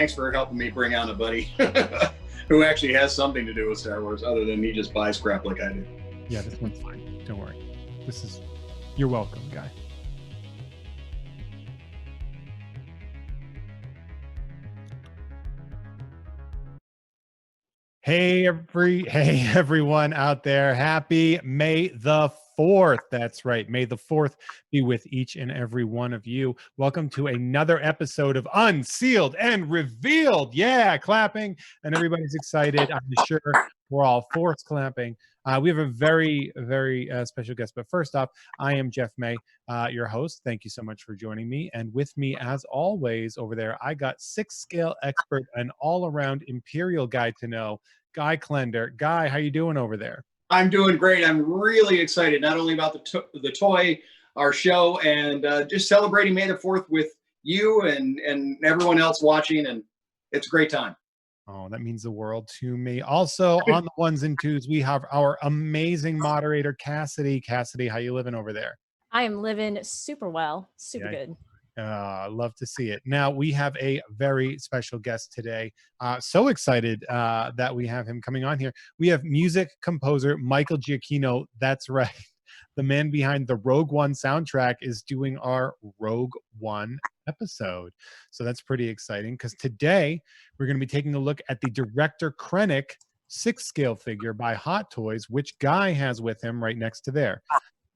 Thanks for helping me bring on a buddy who actually has something to do with Star Wars other than he just buys crap like I do. Yeah, this one's fine. Don't worry. You're welcome, Guy. Hey everyone out there. Happy May the 4th. That's right. May the 4th be with each and every one of you. Welcome to another episode of Unsealed and Revealed. Yeah, clapping. And everybody's excited. I'm sure we're all force clapping. We have a very, very special guest. But first off, I am Jeff May, your host. Thank you so much for joining me. And with me, as always, over there, I got 6-scale expert and all-around Imperial guy to know, Guy Klender. Guy, how you doing over there? I'm doing great. I'm really excited, not only about the toy, our show, and just celebrating May the 4th with you and everyone else watching. And it's a great time. Oh, that means the world to me. Also, on the ones and twos, we have our amazing moderator, Cassidy. Cassidy, how you living over there? I am living super well. Super good. Love to see it. Now, we have a very special guest today. So excited that we have him coming on here. We have music composer Michael Giacchino. That's right. The man behind the Rogue One soundtrack is doing our Rogue One episode. So that's pretty exciting because today we're going to be taking a look at the Director Krennic 6-scale figure by Hot Toys, which Guy has with him right next to there.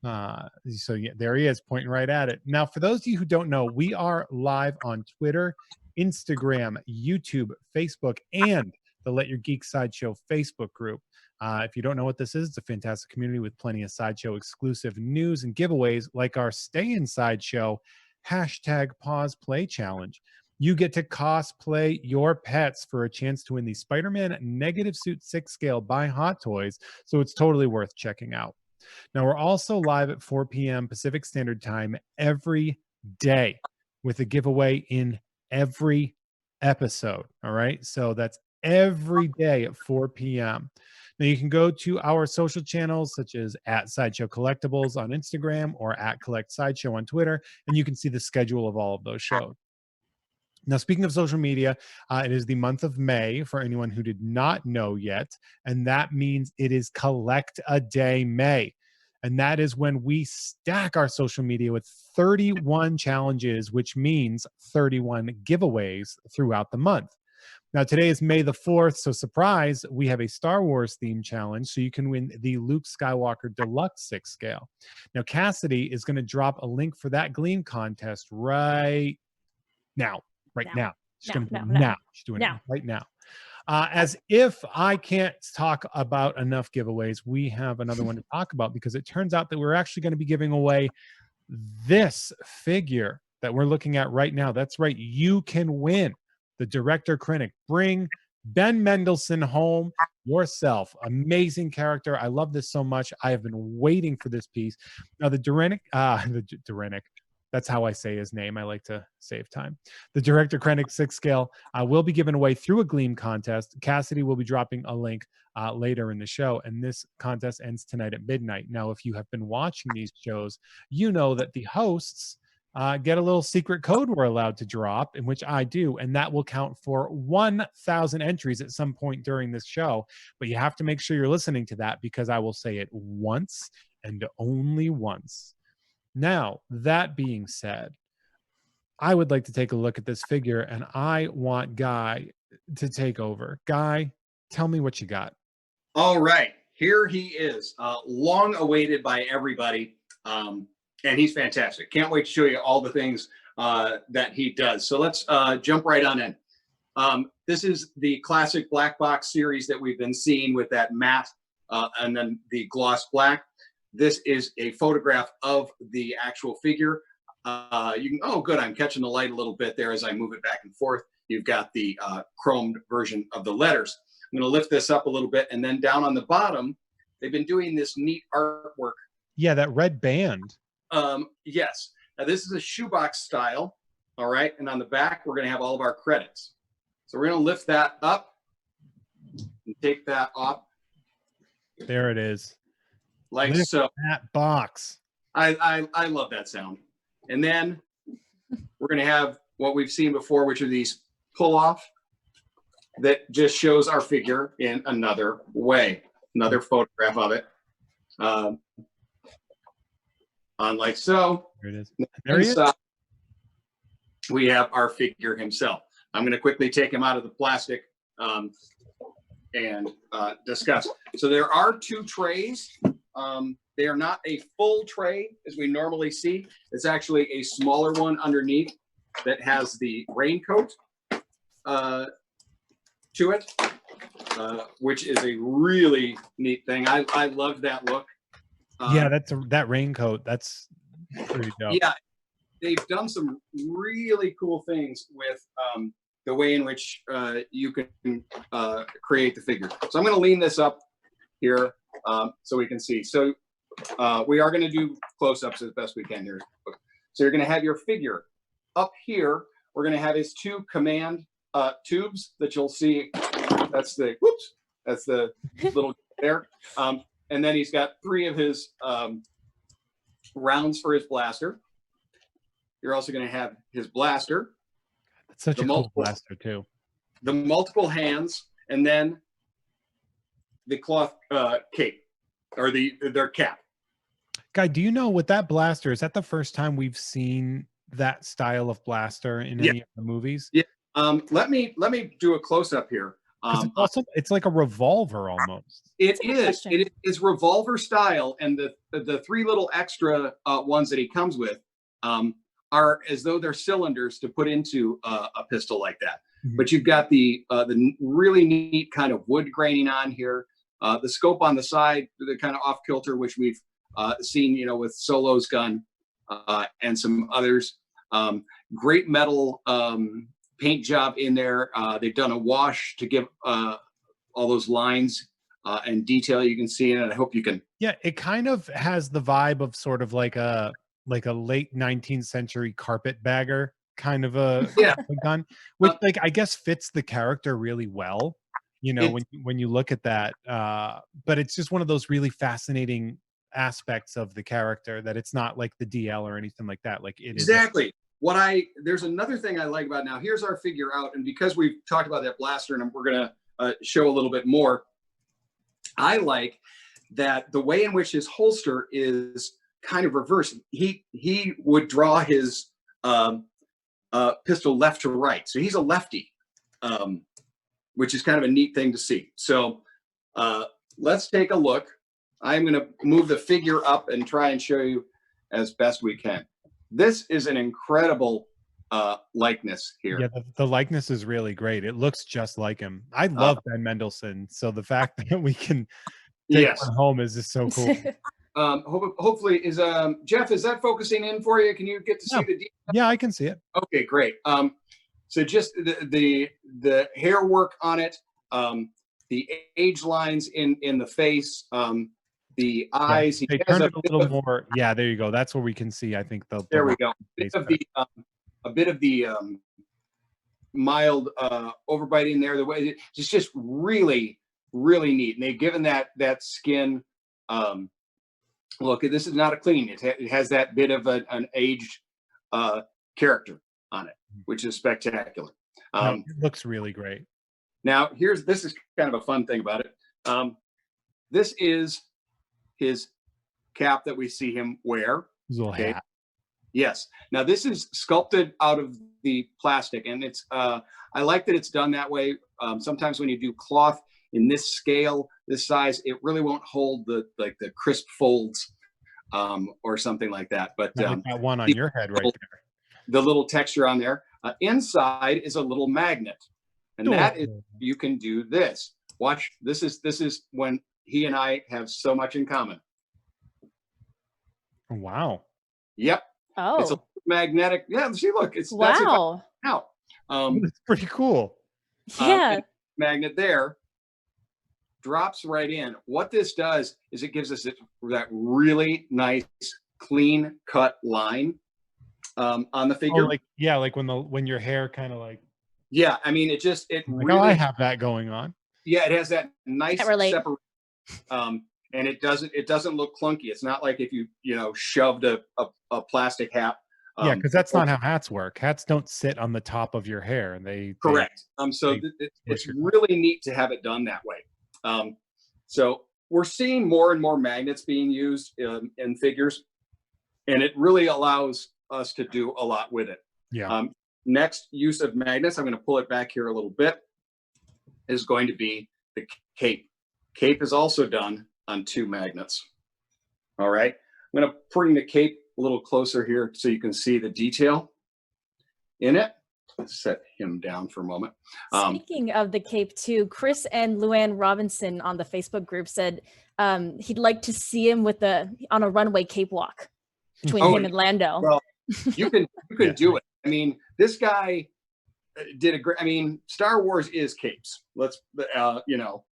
So yeah, there he is pointing right at it. Now, for those of you who don't know, we are live on Twitter, Instagram, YouTube, Facebook, and the Let Your Geek Sideshow Facebook group. If you don't know what this is, it's a fantastic community with plenty of Sideshow exclusive news and giveaways like our Stay Inside show, #PausePlay Challenge. You get to cosplay your pets for a chance to win the Spider-Man Negative Suit 6-scale by Hot Toys, so it's totally worth checking out. Now, we're also live at 4 p.m. Pacific Standard Time every day with a giveaway in every episode. All right. So that's every day at 4 p.m. Now, you can go to our social channels such as @Sideshow Collectibles on Instagram or @CollectSideshow on Twitter, and you can see the schedule of all of those shows. Now, speaking of social media, it is the month of May for anyone who did not know yet, and that means it is Collect a Day May. And that is when we stack our social media with 31 challenges, which means 31 giveaways throughout the month. Now, today is May the 4th, so surprise, we have a Star Wars themed challenge, so you can win the Luke Skywalker Deluxe 6-scale. Now, Cassidy is going to drop a link for that Gleam contest right now. She's doing it right now. As if I can't talk about enough giveaways, we have another one to talk about because it turns out that we're actually going to be giving away this figure that we're looking at right now. That's right. You can win the Director Krennic. Bring Ben Mendelsohn home yourself. Amazing character. I love this so much. I have been waiting for this piece. Now, the Durenic, that's how I say his name. I like to save time. The Director Krennic 6-scale will be given away through a Gleam contest. Cassidy will be dropping a link later in the show, and this contest ends tonight at midnight. Now, if you have been watching these shows, you know that the hosts get a little secret code we're allowed to drop, in which I do, and that will count for 1,000 entries at some point during this show. But you have to make sure you're listening to that because I will say it once and only once. Now, that being said, I would like to take a look at this figure, and I want Guy to take over. Guy, tell me what you got. All right. Here he is, long awaited by everybody, and he's fantastic. Can't wait to show you all the things that he does. So let's jump right on in. This is the classic black box series that we've been seeing with that matte and then the gloss black. This is a photograph of the actual figure. You can, oh, good, I'm catching the light a little bit there as I move it back and forth. You've got the chromed version of the letters. I'm going to lift this up a little bit, and then down on the bottom, they've been doing this neat artwork. Yeah, that red band. Yes. Now, this is a shoebox style, all right? And on the back, we're going to have all of our credits. So we're going to lift that up and take that off. There it is. Like Lift so. That box. I love that sound. And then we're going to have what we've seen before, which are these pull-off that just shows our figure in another way. Another photograph of it. On like so. There it is. There he is. We have our figure himself. I'm going to quickly take him out of the plastic and discuss. So there are 2 trays. They are not a full tray as we normally see. It's actually a smaller one underneath that has the raincoat to it, which is a really neat thing. I love that look. Yeah, that raincoat. That's pretty dope. Yeah, they've done some really cool things with the way in which you can create the figure. So I'm going to lean this up here so we can see. So we are going to do close-ups as best we can here. So you're going to have your figure up here. We're going to have his 2 command tubes that you'll see. That's the little there. And then he's got 3 of his rounds for his blaster. You're also going to have his blaster. That's such a cool blaster too. The multiple hands, and then the cloth cape or their cap. Guy, do you know with that blaster, is that the first time we've seen that style of blaster in any of the movies? Yeah. Let me do a close up here. It's like a revolver almost. It is revolver style, and the 3 little extra ones that he comes with are as though they're cylinders to put into a pistol like that. Mm-hmm. But you've got the really neat kind of wood graining on here, the scope on the side, the kind of off kilter, which we've seen, with Solo's gun and some others. Great metal paint job in there. They've done a wash to give all those lines and detail you can see in it. I hope you can. Yeah, it kind of has the vibe of sort of like a late 19th century carpetbagger kind of a gun, which I guess fits the character really well. When you look at that, but it's just one of those really fascinating aspects of the character that it's not like the DL or anything like that. Like it exactly. There's another thing I like about now. Here's our figure out, and because we've talked about that blaster, and we're gonna show a little bit more. I like that the way in which his holster is kind of reversed. He would draw his pistol left to right, so he's a lefty, which is kind of a neat thing to see. So let's take a look. I'm going to move the figure up and try and show you as best we can. This is an incredible likeness here. Yeah, the likeness is really great. It looks just like him. I love Ben Mendelsohn, so the fact that we can take one home is just so cool. Hopefully, Jeff, is that focusing in for you? Can you get to see the detail? Yeah, I can see it. Okay, great. So just the hair work on it, the age lines in the face, the eyes. They turned it a little more. Yeah, there you go. That's where we can see. I think there we go. A bit of the mild overbiting there. The way it's just really, really neat, and they've given that skin. Look, this is not a clean. It has that bit of an aged character on it, which is spectacular. It looks really great. Now, this is kind of a fun thing about it. This is his cap that we see him wear. His little hat. Yes. Now, this is sculpted out of the plastic, and it's. I like that it's done that way. Sometimes when you do cloth in this scale, this size, it really won't hold the crisp folds or something like that. But that one on your head right there. The little texture on there. Inside is a little magnet, and that is you can do this. Watch. This is when he and I have so much in common. Wow. Yep. Oh. It's a magnetic. Yeah. See, look. It's wow. Now. It's pretty cool. Yeah. Magnet there. Drops right in. What this does is it gives us that really nice, clean cut line on the figure. Oh, like when your hair kind of like. Yeah, I mean, really. I have that going on. Yeah, it has that nice separation, and it doesn't look clunky. It's not like if you shoved a plastic hat Yeah, because that's not how hats work. Hats don't sit on the top of your hair. Correct. So it's really neat to have it done that way. So we're seeing more and more magnets being used in figures, and it really allows us to do a lot with it. Yeah. Next use of magnets, I'm going to pull it back here a little bit, is going to be the cape. Cape is also done on 2 magnets. All right. I'm going to bring the cape a little closer here so you can see the detail in it. Let's set him down for a moment. Speaking of the cape too, Chris and Luann Robinson on the Facebook group said he'd like to see him on a runway cape walk between him and Lando. Well, you can do it. I mean, this guy did a great. I mean, Star Wars is capes. Let's you know,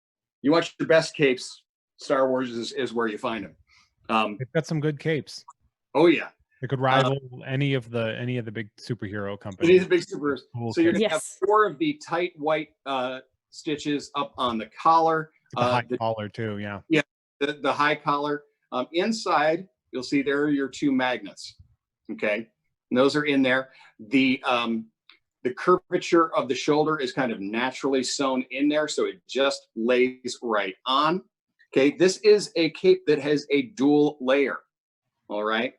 you want your best capes, Star Wars is where you find them. They've got some good capes. Oh yeah. It could rival any of the big superhero companies. Any of the big superheroes. Cool So you're gonna have 4 of the tight white stitches up on the collar. The high collar too, yeah. Yeah, the high collar. Inside, you'll see there are your 2 magnets. Okay, and those are in there. The curvature of the shoulder is kind of naturally sewn in there, so it just lays right on. Okay, this is a cape that has a dual layer. All right.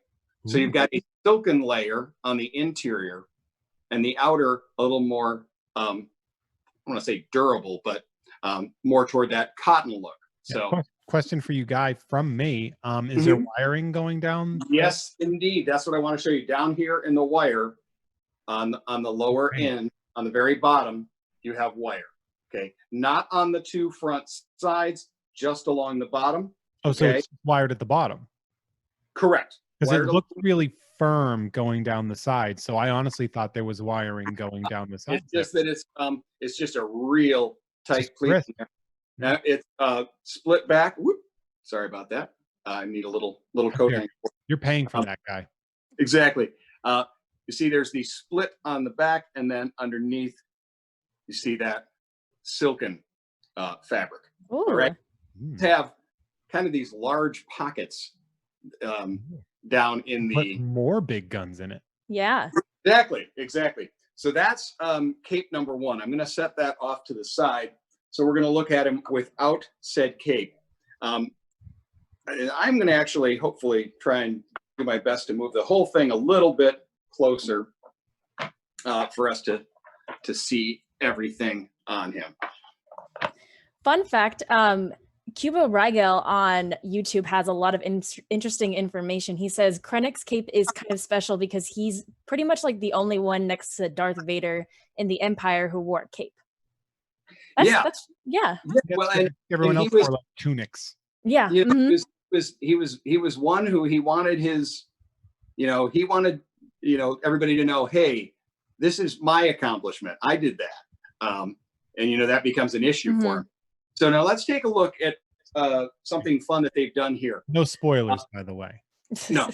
So you've got a silken layer on the interior and the outer a little more, I want to say durable, but more toward that cotton look. So question for you, Guy, from me. Is there wiring going down? Yes, indeed. That's what I want to show you. Down here in the wire on the lower end, on the very bottom, you have wire. Okay. Not on the 2 front sides, just along the bottom. Oh, so it's wired at the bottom. Correct. Because it looked really firm going down the side, so I honestly thought there was wiring going down the side. It's just that it's just a real tight pleat. Now it's split back. Whoop, sorry about that. I need a little coating. You're paying for that, Guy. Exactly. You see, there's the split on the back, and then underneath, you see that silken fabric. Ooh. All right. To have kind of these large pockets down in the. Put more big guns in it. Yeah. Exactly. So that's cape number 1. I'm going to set that off to the side. So we're going to look at him without said cape. I'm going to actually, hopefully, try and do my best to move the whole thing a little bit closer for us to see everything on him. Fun fact, Cuba Rigel on YouTube has a lot of interesting information. He says Krennic's cape is kind of special because he's pretty much like the only one next to Darth Vader in the Empire who wore a cape. Yeah. Well, and everyone else wore like tunics. Yeah. You know, he was one who he wanted his, he wanted, everybody to know, hey, this is my accomplishment. I did that. And, that becomes an issue for him. So now let's take a look at something fun that they've done here. No spoilers, by the way. No.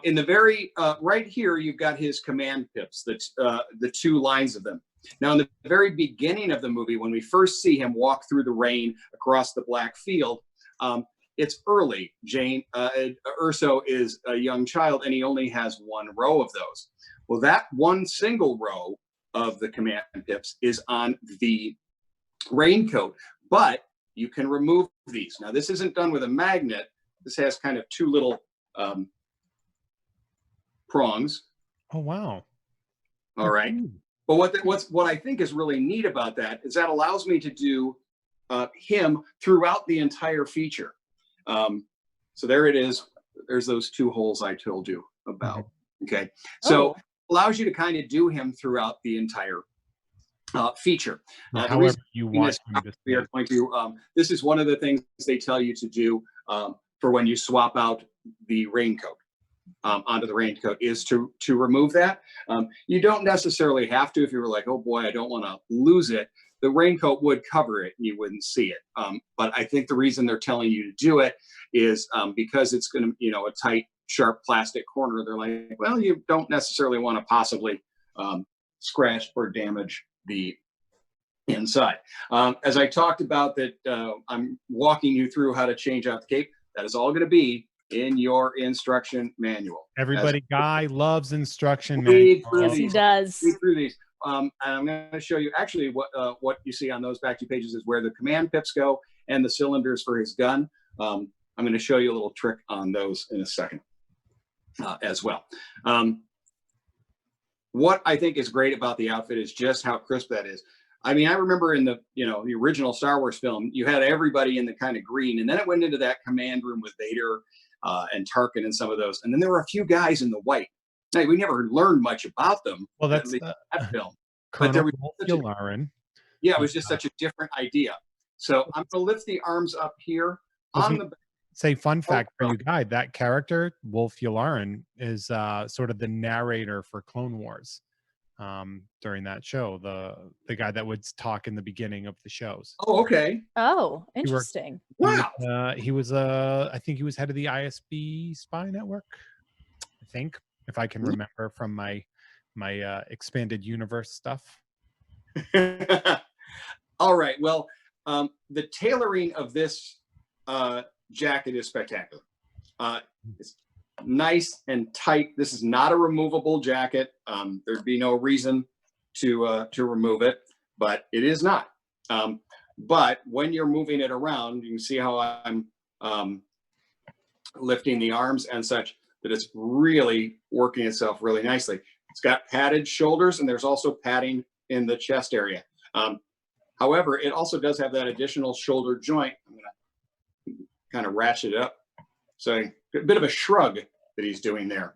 In the very right here, you've got his command pips, the 2 lines of them. Now, in the very beginning of the movie, when we first see him walk through the rain across the black field, it's early. Urso is a young child, and he only has 1 row of those. Well, that 1 single row of the command pips is on the Raincoat, but you can remove these. Now, this isn't done with a magnet. This has kind of 2 little prongs. Oh, wow. All right. But what I think is really neat about that is that allows me to do him throughout the entire feature. So there it is. There's those 2 holes I told you about. Okay. So allows you to kind of do him throughout the entire feature. However you want we are going to, this is one of the things they tell you to do for when you swap out the Raincoat onto the Raincoat is to remove that. You don't necessarily have to if you were like, oh boy, I don't want to lose it. The Raincoat would cover it and you wouldn't see it. But I think the reason they're telling you to do it is because it's going to, a tight, sharp plastic corner. They're like, well, you don't necessarily want to possibly scratch or damage the inside. As I talked about that, I'm walking you through how to change out the cape. That is all going to be in your instruction manual. Everybody, Guy loves instruction Read manuals. through Yes, he these. does. Read through these. And I'm going to show you actually what you see on those back two pages is where the command pips go and the cylinders for his gun. I'm going to show you a little trick on those in a second as well. What I think is great about the outfit is just how crisp that is. I mean, I remember in the the original Star Wars film, you had everybody in the kind of green, and then it went into that command room with Vader and Tarkin and some of those, and then there were a few guys in the white. Now, we never learned much about them. Well, that's that film. Colonel But there was Yularen. Yeah, it was just such a different idea. So I'm going to lift the arms up here on the. Say, fun fact for you, Guy, that character, Wolf Yularen, is sort of the narrator for Clone Wars during that show. The guy that would talk in the beginning of the shows. Oh, okay. Oh, interesting. Wow. He was I think he was head of the ISB spy network. I think, if I can remember from my expanded universe stuff. All right. Well, the tailoring of this jacket is spectacular. It's nice and tight. This is not a removable jacket. There'd be no reason to remove it, but it is not. But when you're moving it around, you can see how I'm lifting the arms and such, that it's really working itself really nicely. It's got padded shoulders, and there's also padding in the chest area. However, it also does have that additional shoulder joint. I'm going to kind of ratchet it up. So a bit of a shrug that he's doing there.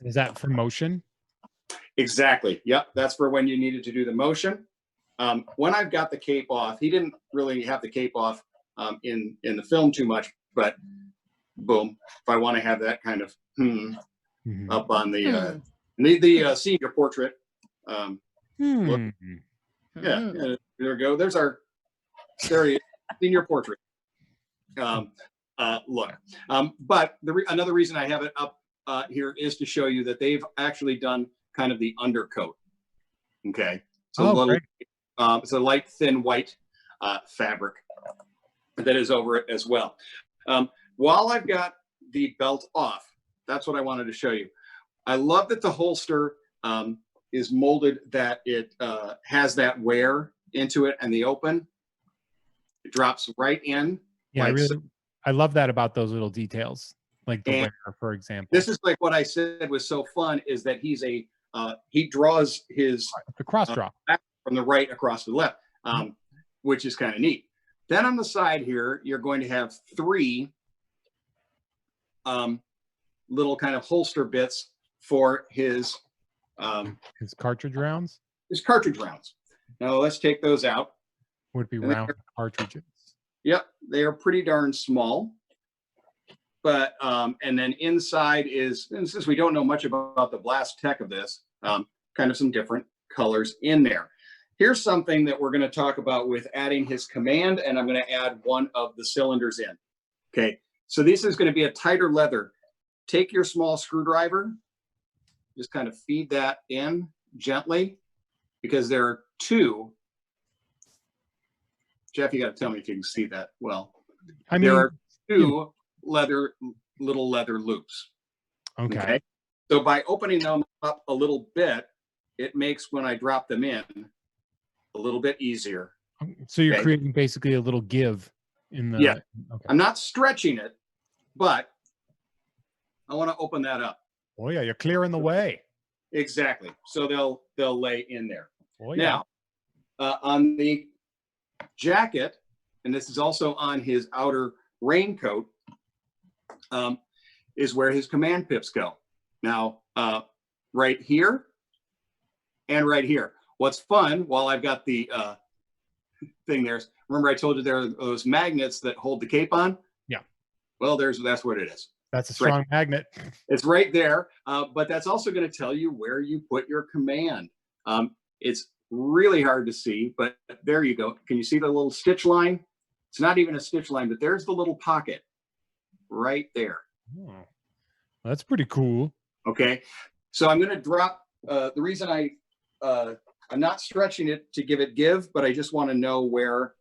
Is that for motion? Exactly. Yep. That's for when you needed to do the motion. When I've got the cape off, he didn't really have the cape off in the film too much, but boom, if I want to have that kind of up on the senior portrait. Look. Yeah, there we go. There's our senior portrait. Look. But another reason I have it up here is to show you that they've actually done kind of the undercoat. Okay. So it's a light, thin white fabric that is over it as well. While I've got the belt off, that's what I wanted to show you. I love that the holster is molded that it has that wear into it, and the open, it drops right in. Yeah, like I love that about those little details, like the wear, for example. This is like what I said was so fun is that he draws his the cross draw from the right across to the left, which is kind of neat. Then on the side here, you're going to have three little kind of holster bits for his cartridge rounds. His cartridge rounds. Now let's take those out. Would be round cartridges. Yep, they are pretty darn small. But and then inside is, and since we don't know much about the blast tech of this, kind of some different colors in there. Here's something that we're going to talk about with adding his command, and I'm going to add one of the cylinders in. Okay, so this is going to be a tighter leather. Take your small screwdriver, just kind of feed that in gently, because there are two. Jeff, you got to tell me if you can see that well. I mean, there are two little leather loops. Okay. So by opening them up a little bit, it makes when I drop them in a little bit easier. So you're creating basically a little give in the. Yeah. Okay. I'm not stretching it, but I want to open that up. Oh yeah, you're clearing the way. Exactly. So they'll lay in there. Oh yeah. Now, on the jacket, and this is also on his outer raincoat, is where his command pips go. Now, right here and right here. What's fun, while I've got the thing there, remember I told you there are those magnets that hold the cape on? Yeah. Well, that's what it is. That's a strong magnet. It's right there, but that's also going to tell you where you put your command. It's really hard to see, but there you go. Can you see the little stitch line? It's not even a stitch line, but there's the little pocket right there. Oh, that's pretty cool. Okay, so I'm going to drop. The reason I'm not stretching it to give it give, but I just want to know where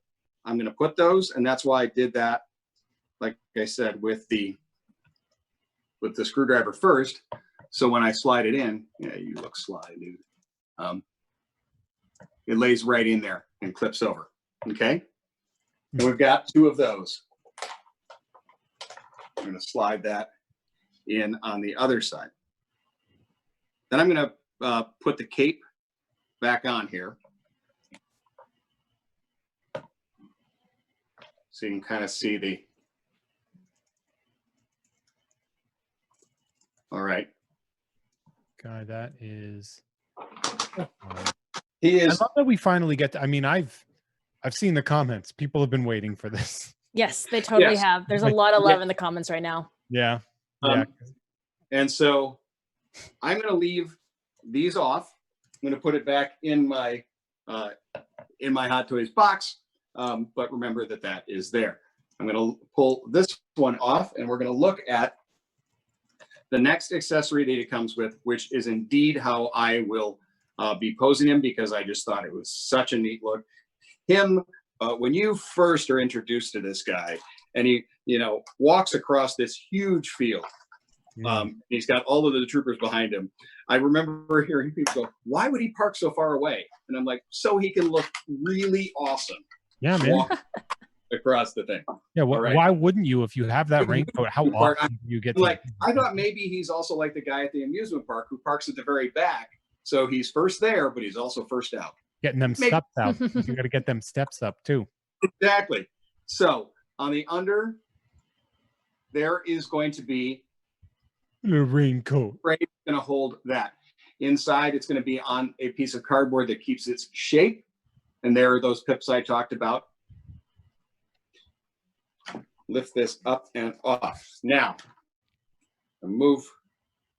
I'm going to put those, and that's why I did that. Like I said, with the with the screwdriver first. So when I slide it in, yeah, you look sly, dude. It lays right in there and clips over. Okay. And we've got 2 of those. I'm going to slide that in on the other side. Then I'm going to put the cape back on here. So you can kind of see the, all right. Guy, that is. He I is. love that we finally get to, I mean, I've seen the comments. People have been waiting for this. Yes, they totally Yes. have. There's a lot of love in the comments right now. Yeah. Yeah. And so I'm going to leave these off. I'm going to put it back in my Hot Toys box. But remember that that is there. I'm going to pull this one off, and we're going to look at the next accessory that it comes with, which is indeed how I will be posing him, because I just thought it was such a neat look. Him, when you first are introduced to this guy, and he, walks across this huge field. He's got all of the troopers behind him. I remember hearing people go, "Why would he park so far away?" And I'm like, so he can look really awesome. Yeah, man. Across the thing. Yeah. Right. Why wouldn't you if you have that raincoat? How often do you get to? I thought maybe he's also like the guy at the amusement park who parks at the very back. So he's first there, but he's also first out. Getting them steps out. You got to get them steps up too. Exactly. So on the under, there is going to be a raincoat. Right, going to hold that. Inside, it's going to be on a piece of cardboard that keeps its shape. And there are those pips I talked about. Lift this up and off. Now, I'll move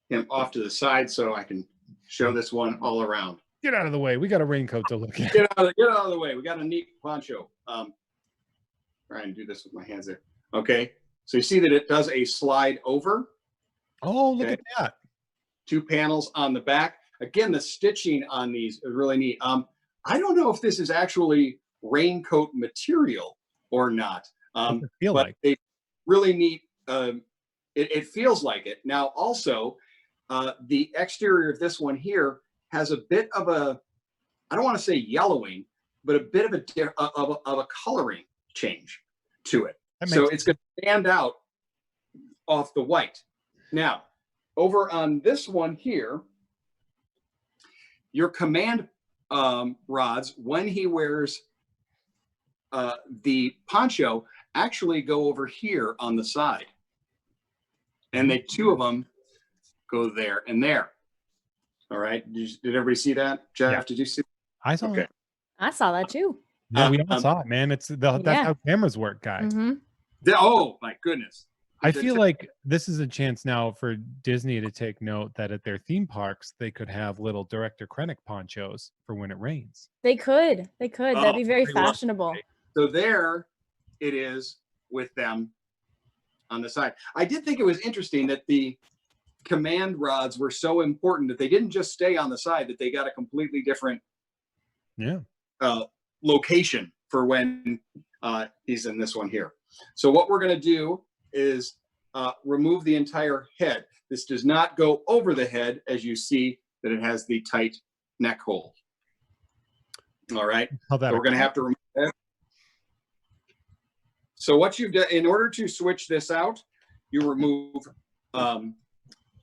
him off to the side so I can show this one all around. Get out of the way. We got a raincoat to look at. Get out of the way. We got a neat poncho. Try and do this with my hands there. Okay. So you see that it does a slide over. Oh, look at that. 2 panels on the back. Again, the stitching on these is really neat. I don't know if this is actually raincoat material or not. But it's really neat. It feels like it. Now, also, the exterior of this one here has a bit of a, I don't want to say yellowing, but a bit of a coloring change to it. So it's going to stand out off the white. Now, over on this one here, your command rods, when he wears the poncho, actually go over here on the side. And they 2 of them go there and there. All right. Did everybody see that? Jeff, yeah. Did you see? I saw it. I saw that too. Yeah, we all saw it, man. That's how cameras work, guys. Oh my goodness. I feel like this is a chance now for Disney to take note that at their theme parks, they could have little Director Krennic ponchos for when it rains. They could. That'd be very fashionable. So there it is with them on the side. I did think it was interesting that the command rods were so important that they didn't just stay on the side, that they got a completely different location for when he's in this one here. So what we're going to do is remove the entire head. This does not go over the head, as you see that it has the tight neck hole. All right. So we're going to have to remove that. So what you've done, in order to switch this out, you remove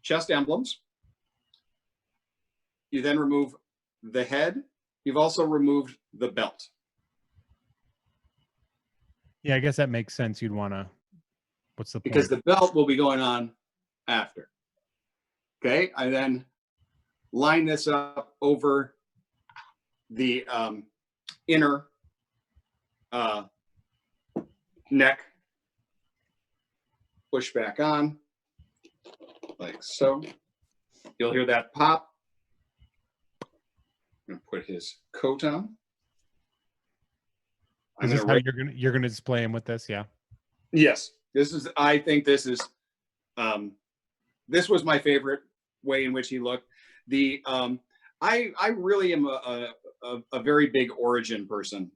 chest emblems. You then remove the head. You've also removed the belt. Yeah, I guess that makes sense. You'd want to, what's the point? Because the belt will be going on after. Okay, I then line this up over the inner neck, push back on, like so. You'll hear that pop. I'm gonna put his coat on. Is this how you're gonna display him with this? Yeah. Yes, this is. I think this is. This was my favorite way in which he looked. The I really am a very big origin person.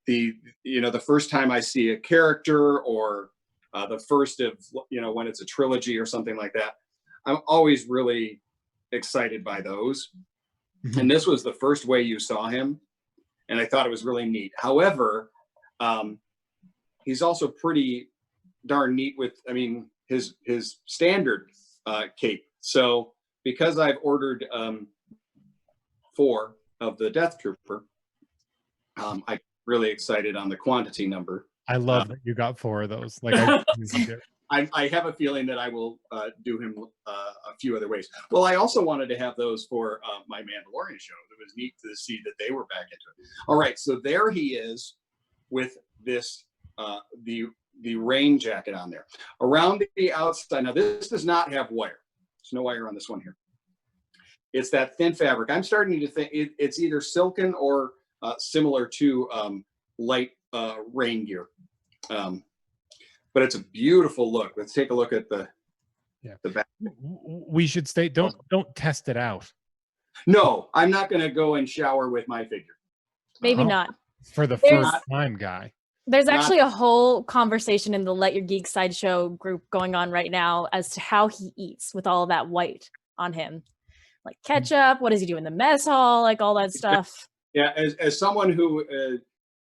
The first time I see a character or the first of, when it's a trilogy or something like that. I'm always really excited by those. Mhm. And this was the first way you saw him, and I thought it was really neat. However, he's also pretty darn neat with, his standard cape. So because I've ordered 4 of the Death Trooper, I'm really excited on the quantity number. I love that you got 4 of those. Like I have a feeling that I will do him a few other ways. Well, I also wanted to have those for my Mandalorian show. It was neat to see that they were back into it. All right, so there he is with this the rain jacket on there. Around the outside, now this does not have wire. There's no wire on this one here. It's that thin fabric. I'm starting to think it's either silken or similar to light rain gear. But it's a beautiful look. Let's take a look at the back. We should stay. Don't test it out. No, I'm not going to go and shower with my figure. Maybe Oh, not. For the There's- first time, Guy. There's actually a whole conversation in the Let Your Geek Sideshow group going on right now as to how he eats with all of that white on him. Like ketchup, what does he do in the mess hall, like all that stuff. Yeah, as someone who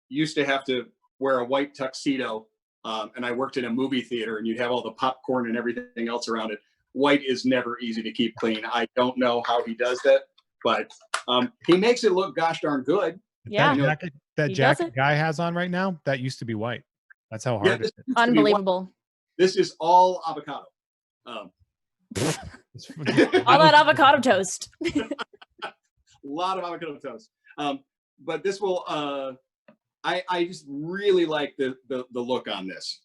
used to have to wear a white tuxedo, and I worked in a movie theater, and you'd have all the popcorn and everything else around it. White is never easy to keep clean. I don't know how he does that, but he makes it look gosh darn good. Yeah. That He jacket does it. Guy has on right now, that used to be white. That's how hard it is. Unbelievable. This is all avocado. All that avocado toast. A lot of avocado toast. But this will, I just really like the look on this.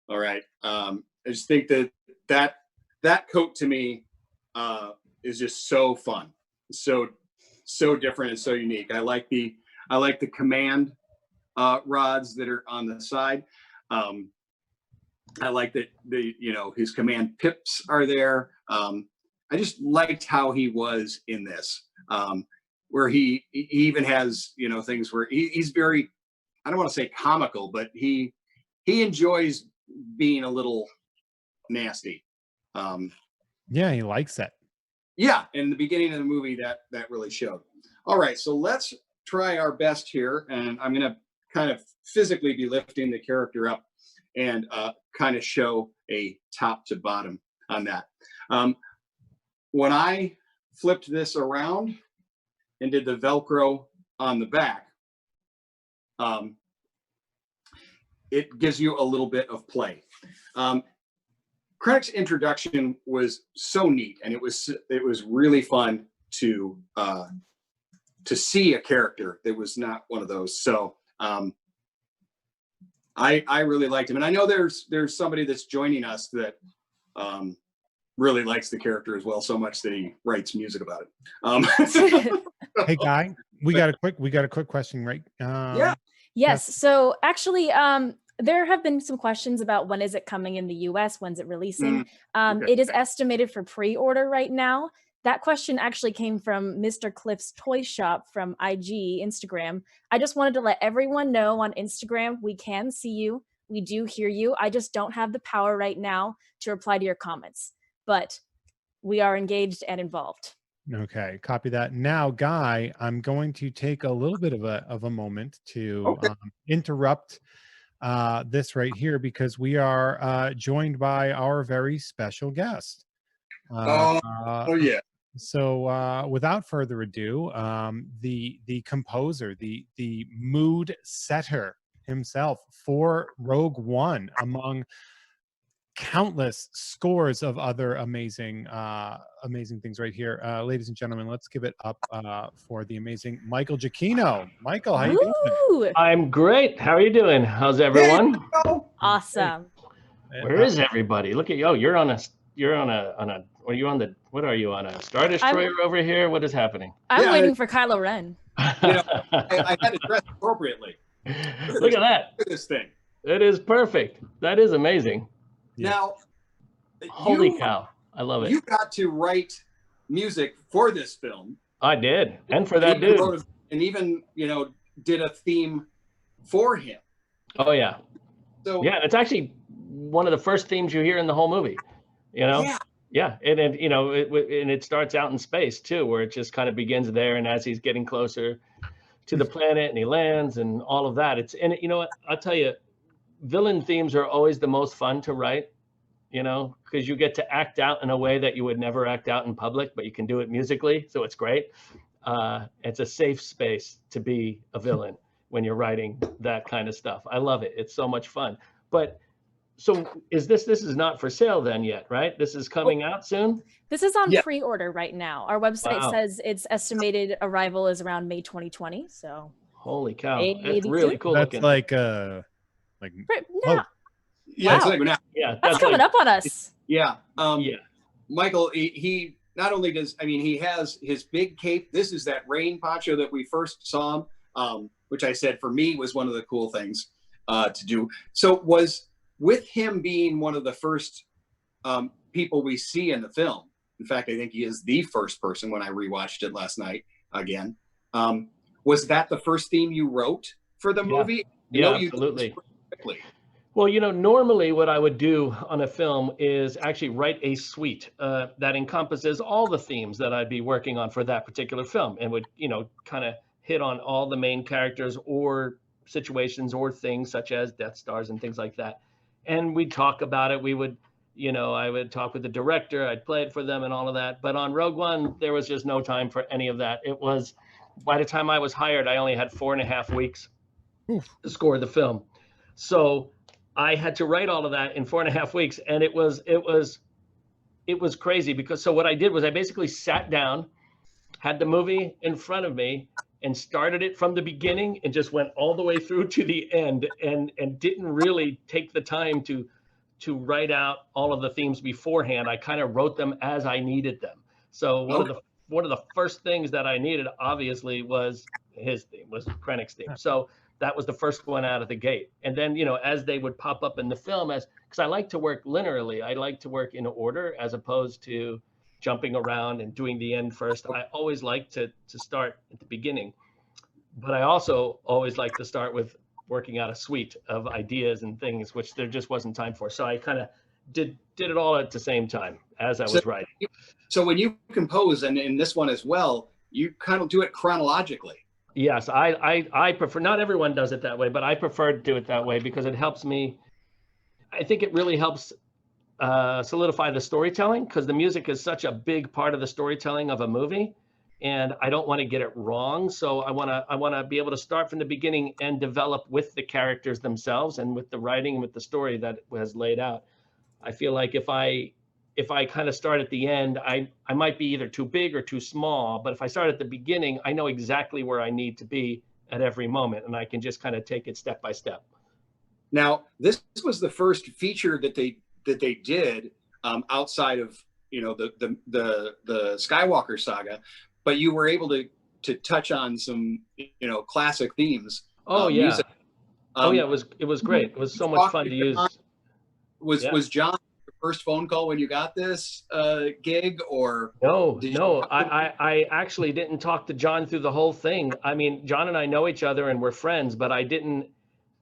All right. I just think that coat to me is just so fun. So different and so unique. I like the command rods that are on the side. I like that his command pips are there. I just liked how he was in this, where he even has things where he's very, I don't want to say comical, but he enjoys being a little nasty. Yeah, he likes it. Yeah, in the beginning of the movie that really showed. All right, so let's try our best here, and I'm going to kind of physically be lifting the character up and kind of show a top to bottom on that. When I flipped this around and did the Velcro on the back, it gives you a little bit of play. Krennic's introduction was so neat, and it was really fun to see a character that was not one of those. So I really liked him, and I know there's somebody that's joining us that really likes the character as well, so much that he writes music about it. Hey, Guy, we got a quick question, right? Yeah. Yes. So actually, there have been some questions about when is it coming in the US? When's it releasing? Okay. It is estimated for pre-order right now. That question actually came from Mr. Cliff's Toy Shop from IG, Instagram. I just wanted to let everyone know on Instagram, we can see you. We do hear you. I just don't have the power right now to reply to your comments, but we are engaged and involved. Okay, copy that. Now, Guy, I'm going to take a little bit of a moment to interrupt this right here, because we are joined by our very special guest. Yeah. So without further ado, the composer, the mood setter himself for Rogue One, among countless scores of other amazing things right here. Ladies and gentlemen, let's give it up for the amazing Michael Giacchino. Michael, how you doing? Woo! I'm great. How are you doing? How's everyone? Awesome. Where is everybody? Look at you. Oh, you're on a are you on the, what are you on, a Star Destroyer over here? What is happening? I'm waiting for Kylo Ren. I had to dress appropriately. Look at that. Look at this thing. It is perfect. That is amazing. Yeah. Now, Holy cow. I love it. You got to write music for this film. I did. And for that dude. And even, did a theme for him. Oh, yeah. So yeah, it's actually one of the first themes you hear in the whole movie, you know? Yeah. Yeah, and you know, and it starts out in space too, where it just kind of begins there, and as he's getting closer to the planet and he lands and all of that, and you know what, I'll tell you, villain themes are always the most fun to write, you know, because you get to act out in a way that you would never act out in public, but you can do it musically, so it's great. It's a safe space to be a villain when you're writing that kind of stuff. I love it. It's so much fun. But so this is not for sale then yet, right? This is coming out soon? This is on Yeah. pre-order right now. Our website Wow. says its estimated arrival is around May 2020. So Holy cow. Maybe That's really soon. cool That's looking. like yeah, Yeah. It's Wow. like now. Yeah, that's coming like, up on us. Yeah. Yeah. Michael, he not only does, I mean, he has his big cape. This is that rain poncho that we first saw him, which I said for me was one of the cool things to do. So was with him being one of the first people we see in the film. In fact, I think he is the first person when I rewatched it last night again. Was that the first theme you wrote for the movie? Yeah, I know you did absolutely. this quickly. Well, you know, normally what I would do on a film is actually write a suite that encompasses all the themes that I'd be working on for that particular film, and would, you know, kind of hit on all the main characters or situations or things such as Death Stars and things like that. And we'd talk about it. We would, you know, I would talk with the director, I'd play it for them and all of that. But on Rogue One, there was just no time for any of that. It was, by the time I was hired, I only had 4.5 weeks to score the film. So I had to write all of that in 4.5 weeks. And it was crazy because, so what I did was I basically sat down, had the movie in front of me, and started it from the beginning and just went all the way through to the end, and didn't really take the time to write out all of the themes beforehand. I kind of wrote them as I needed them. So one of the first things that I needed, obviously, was his theme, was Krennic's theme. So that was the first one out of the gate. And then, you know, as they would pop up in the film, because I like to work linearly, I like to work in order as opposed to jumping around and doing the end first. I always like to start at the beginning, but I also always like to start with working out a suite of ideas and things, which there just wasn't time for. So I kind of did it all at the same time as I was writing. So when you compose, and in this one as well, you kind of do it chronologically. Yes, I prefer, not everyone does it that way, but I prefer to do it that way because it helps me. I think it really helps solidify the storytelling, because the music is such a big part of the storytelling of a movie, and I don't want to get it wrong. So I want to be able to start from the beginning and develop with the characters themselves and with the writing and with the story that was laid out. I feel like if I kind of start at the end, I might be either too big or too small. But if I start at the beginning, I know exactly where I need to be at every moment, and I can just kind of take it step by step. Now, this was the first feature that they did outside of, you know, the Skywalker saga, but you were able to touch on some, you know, classic themes. Oh yeah, music. it was great. It was so much fun to use. Was John your first phone call when you got this gig, or no? I actually didn't talk to John through the whole thing. I mean, John and I know each other and we're friends, but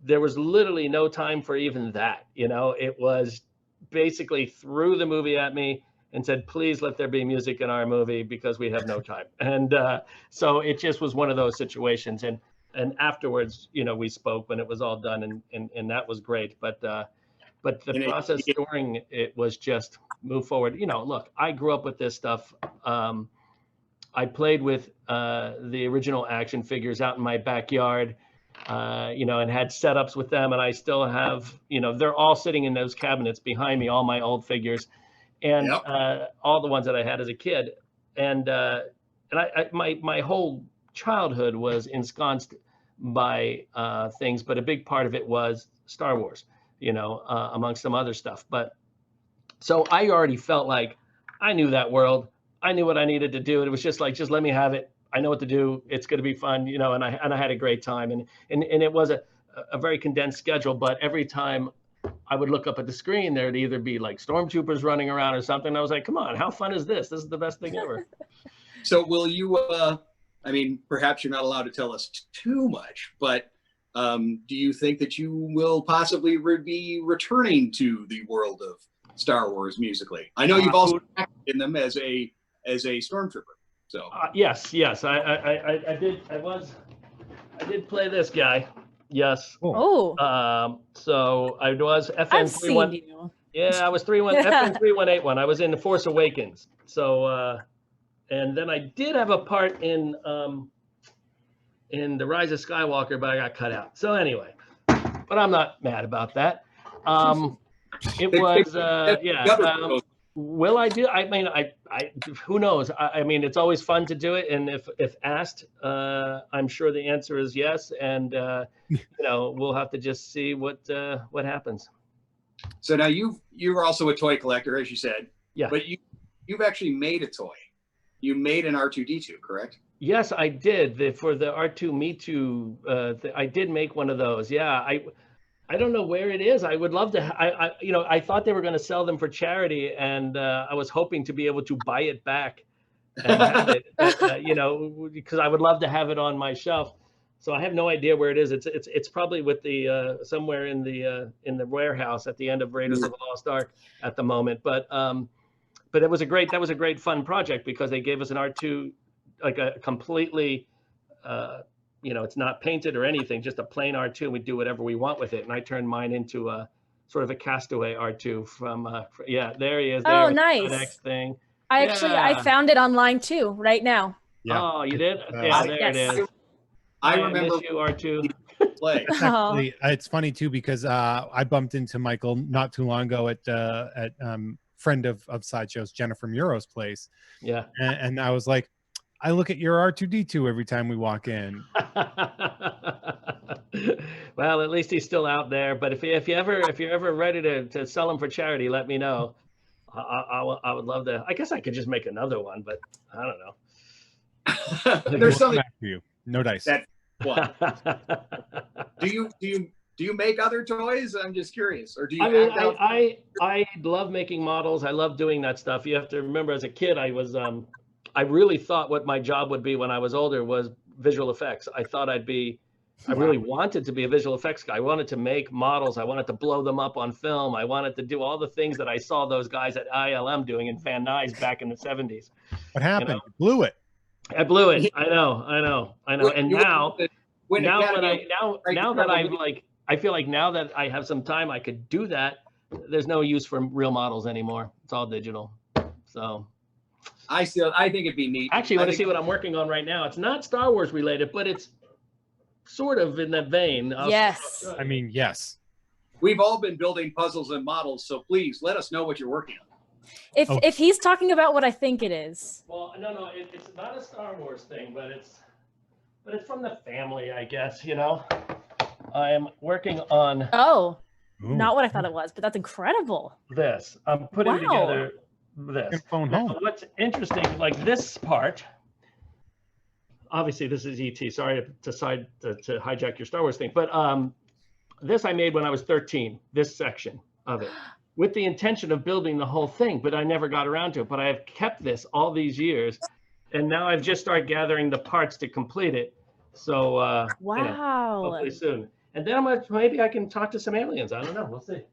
there was literally no time for even that. You know, it was basically threw the movie at me and said, please let there be music in our movie because we have no time. And so it just was one of those situations. And afterwards, you know, we spoke when it was all done, and that was great. But the process during it was just move forward. You know, look, I grew up with this stuff. I played with the original action figures out in my backyard, you know, and had setups with them. And I still have, you know, they're all sitting in those cabinets behind me, all my old figures, and all the ones that I had as a kid. And my whole childhood was ensconced by things, but a big part of it was Star Wars, you know, amongst some other stuff. But so I already felt like I knew that world. I knew what I needed to do. And it was just like, just let me have it. I know what to do. It's going to be fun, you know, and I had a great time. And it was a very condensed schedule, but every time I would look up at the screen, there'd either be like stormtroopers running around or something. I was like, come on, how fun is this? This is the best thing ever. So will you, I mean, perhaps you're not allowed to tell us too much, but Do you think that you will possibly be returning to the world of Star Wars musically? I know you've also acted in them as a stormtrooper. So yes, I did play this guy. Yes. Oh, So I was I've FN seen you. Yeah, I was 31 FN 3181. I was in The Force Awakens. So and then I did have a part in The Rise of Skywalker, but I got cut out. So anyway, but I'm not mad about that. It was will I do? I mean, I who knows? I mean, it's always fun to do it, and if asked, I'm sure the answer is yes. And you know, we'll have to just see what happens. So now you're also a toy collector, as you said. Yeah. But you've actually made a toy. You made an R2-D2, correct? Yes, I did. For the R2 Me Too, I did make one of those. Yeah, I don't know where it is. I would love to. You know, I thought they were going to sell them for charity, and I was hoping to be able to buy it back and have it. You know, because I would love to have it on my shelf. So I have no idea where it is. It's probably with the somewhere in the warehouse at the end of Raiders of the Lost Ark at the moment. But it was a great fun project because they gave us an R2, like a completely you know, it's not painted or anything, just a plain R2, and we do whatever we want with it. And I turned mine into a sort of a castaway R2 from yeah, there he is. Oh, nice. Next thing. I found it online too right now. Yeah. Oh, you did? Yeah, there it is. I remember you R2. play. Actually, it's funny too because I bumped into Michael not too long ago at friend of Sideshow's, Jennifer Muro's place. Yeah. And I was like, I look at your R2-D2 every time we walk in. Well, at least he's still out there. But if you're ever ready to sell him for charity, let me know. I would love to. I guess I could just make another one, but I don't know. There's something for you. No dice. That what? Do you make other toys? I'm just curious. Or do you? I mean, I love making models. I love doing that stuff. You have to remember, as a kid, I was I really thought what my job would be when I was older was visual effects. I thought I really wanted to be a visual effects guy. I wanted to make models. I wanted to blow them up on film. I wanted to do all the things that I saw those guys at ILM doing in Van Nuys back in the 70s. What happened? You know? You blew it. I blew it. I know. And now that I'm like, I feel like now that I have some time, I could do that. There's no use for real models anymore. It's all digital. So I think it'd be neat. Actually, you want to see what I'm working on right now? It's not Star Wars related, but it's sort of in that vein. Yes. I mean, yes. We've all been building puzzles and models, so please let us know what you're working on. If he's talking about what I think it is. Well, no, it's not a Star Wars thing, but it's from the family, I guess. You know, I am working on. Oh, not what I thought it was, but that's incredible. This I'm putting together. This. Phone home. Now, what's interesting, like this part. Obviously, this is ET. Sorry to hijack your Star Wars thing, but this I made when I was 13. This section of it, with the intention of building the whole thing, but I never got around to it. But I have kept this all these years, and now I've just started gathering the parts to complete it. So wow, you know, hopefully soon. And then maybe I can talk to some aliens. I don't know. We'll see.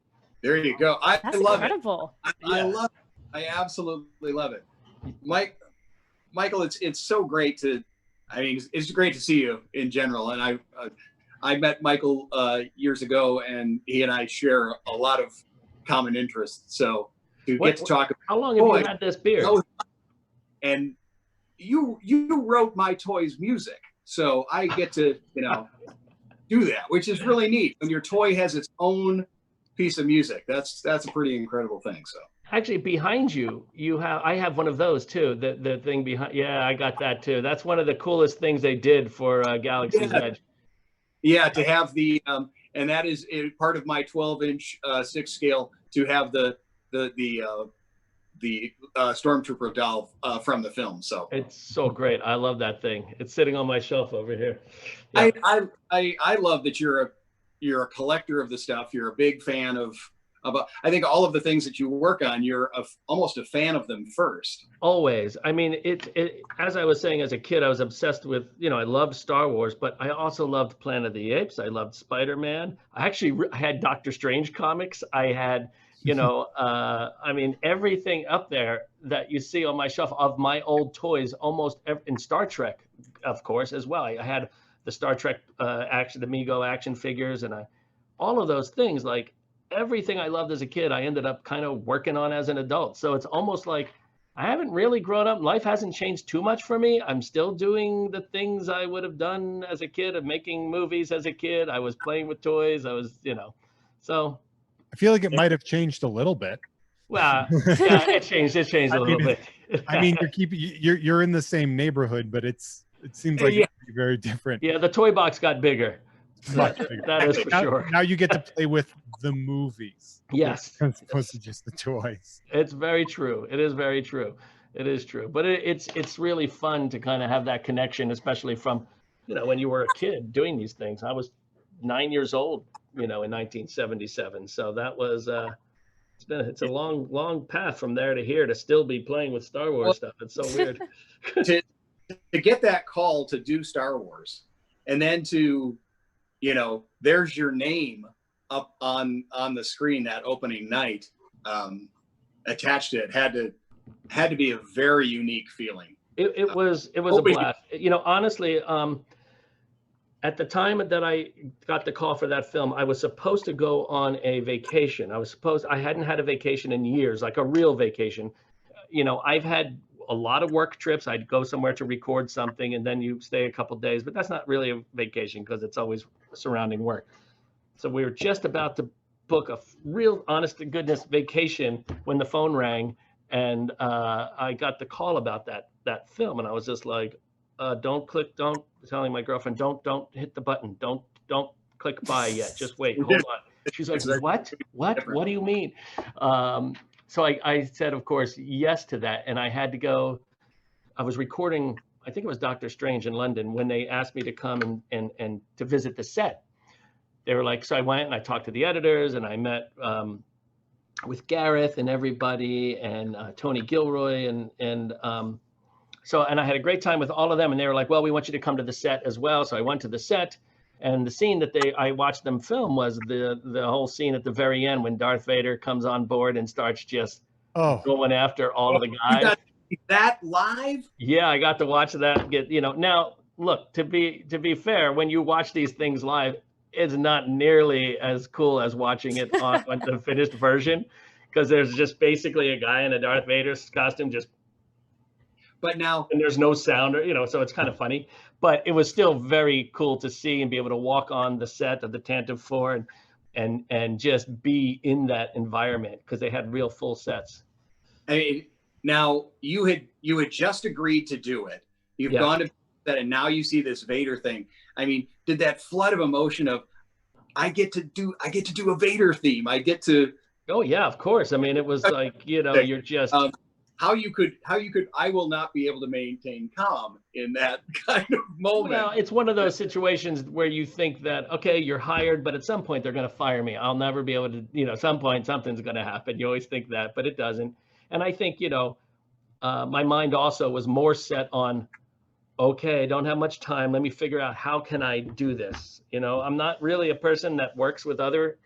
There you go. That's love incredible. it. I love it. I absolutely love it. Michael, it's so great to. I mean, it's great to see you in general. And I met Michael years ago, and he and I share a lot of common interests. So get to talk. How long have you had this beard? And you wrote my toy's music, so I get to do that, which is really neat. When your toy has its own piece of music, that's a pretty incredible thing. So. Actually, behind you, I have one of those too. The thing behind, yeah, I got that too. That's one of the coolest things they did for Galaxy's Edge. Yeah, to have the and that is part of my 12-inch 6 scale to have the Stormtrooper doll from the film. So it's so great. I love that thing. It's sitting on my shelf over here. Yeah. I love that you're a collector of the stuff. You're a big fan of about, I think all of the things that you work on, you're almost a fan of them first. Always. I mean, as I was saying, as a kid, I was obsessed with, I loved Star Wars, but I also loved Planet of the Apes. I loved Spider-Man. I actually had Doctor Strange comics. I had, I mean, everything up there that you see on my shelf of my old toys, in Star Trek, of course, as well. I had the Star Trek the Mego action figures, and all of those things, like everything I loved as a kid, I ended up kind of working on as an adult. So it's almost like I haven't really grown up. Life hasn't changed too much for me. I'm still doing the things I would have done as a kid, of making movies as a kid. I was playing with toys. I was, so. I feel like it might have changed a little bit. Well, yeah, it changed a little bit. I mean, you're in the same neighborhood, but it seems like Yeah. it'd be very different. Yeah, the toy box got bigger. Much bigger. That is for sure. Now you get to play with the movies. Yes. As opposed to just the toys. It's very true. It is very true. It is true. But it's really fun to kind of have that connection, especially from, when you were a kid doing these things. I was 9 years old, in 1977. So that was it's a long path from there to here to still be playing with Star Wars stuff. It's so weird. to get that call to do Star Wars, and then to, there's your name up on the screen that opening night, attached to it, had to be a very unique feeling. It was a blast. Honestly, at the time that I got the call for that film, I was supposed to go on a vacation. I hadn't had a vacation in years, like a real vacation. I've had a lot of work trips. I'd go somewhere to record something, and then you stay a couple days, but that's not really a vacation because it's always surrounding work. So we were just about to book a real honest to goodness vacation when the phone rang, and I got the call about that film, and I was just like, telling my girlfriend, don't hit the button. Don't click buy yet. Just wait, hold on. She's like, what do you mean? So I said, of course, yes to that. And I had to go. I was recording, I think it was Doctor Strange in London, when they asked me to come and to visit the set. They were like, so I went and I talked to the editors, and I met with Gareth and everybody, and Tony Gilroy, and I had a great time with all of them. And they were like, well, we want you to come to the set as well. So I went to the set, and the scene that I watched them film was the whole scene at the very end when Darth Vader comes on board and starts just going after all of the guys. You got to see that live? Yeah, I got to watch that. Now look, to be fair, when you watch these things live, it's not nearly as cool as watching it on the finished version, because there's just basically a guy in a Darth Vader costume just. But now, and there's no sound, so it's kind of funny, but it was still very cool to see and be able to walk on the set of the Tantive 4 and just be in that environment, because they had real full sets. I mean, now you had just agreed to do it. You've gone to that, and now you see this Vader thing. I mean, did that flood of emotion of, I get to do a Vader theme. I get to. Oh yeah, of course. I mean, it was like, you're just. How you could, I will not be able to maintain calm in that kind of moment. Well, it's one of those situations where you think that, okay, you're hired, but at some point they're going to fire me. I'll never be able to, at some point something's going to happen. You always think that, but it doesn't. And I think, my mind also was more set on, okay, I don't have much time. Let me figure out, how can I do this? I'm not really a person that works with other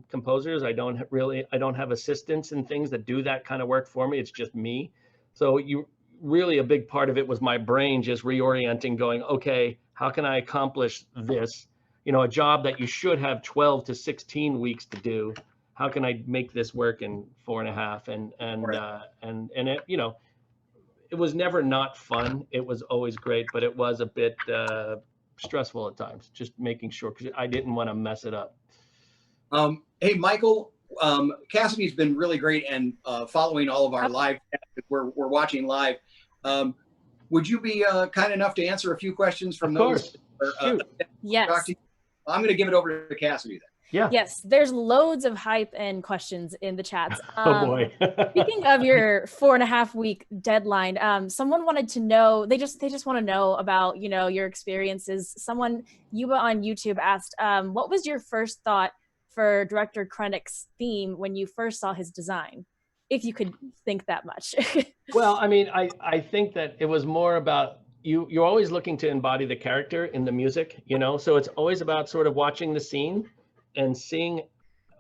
composers. I don't have assistants and things that do that kind of work for me. It's just me. So a big part of it was my brain just reorienting, going, okay, how can I accomplish this? A job that you should have 12 to 16 weeks to do. How can I make this work in 4.5? And it, it was never not fun. It was always great, but it was a bit stressful at times, just making sure, because I didn't want to mess it up. Hey, Michael, Cassidy's been really great and following all of our live. We're watching live. Would you be kind enough to answer a few questions from those? Yes. I'm going to give it over to Cassidy then. Yeah. Yes, there's loads of hype and questions in the chats. Oh boy. Speaking of your 4.5 week deadline, someone wanted to know, they just want to know about, your experiences. Someone, Yuba on YouTube asked, what was your first thought for director Krennic's theme when you first saw his design, if you could think that much? Well, I mean, I think that it was more about you're always looking to embody the character in the music, you know, so it's always about sort of watching the scene and seeing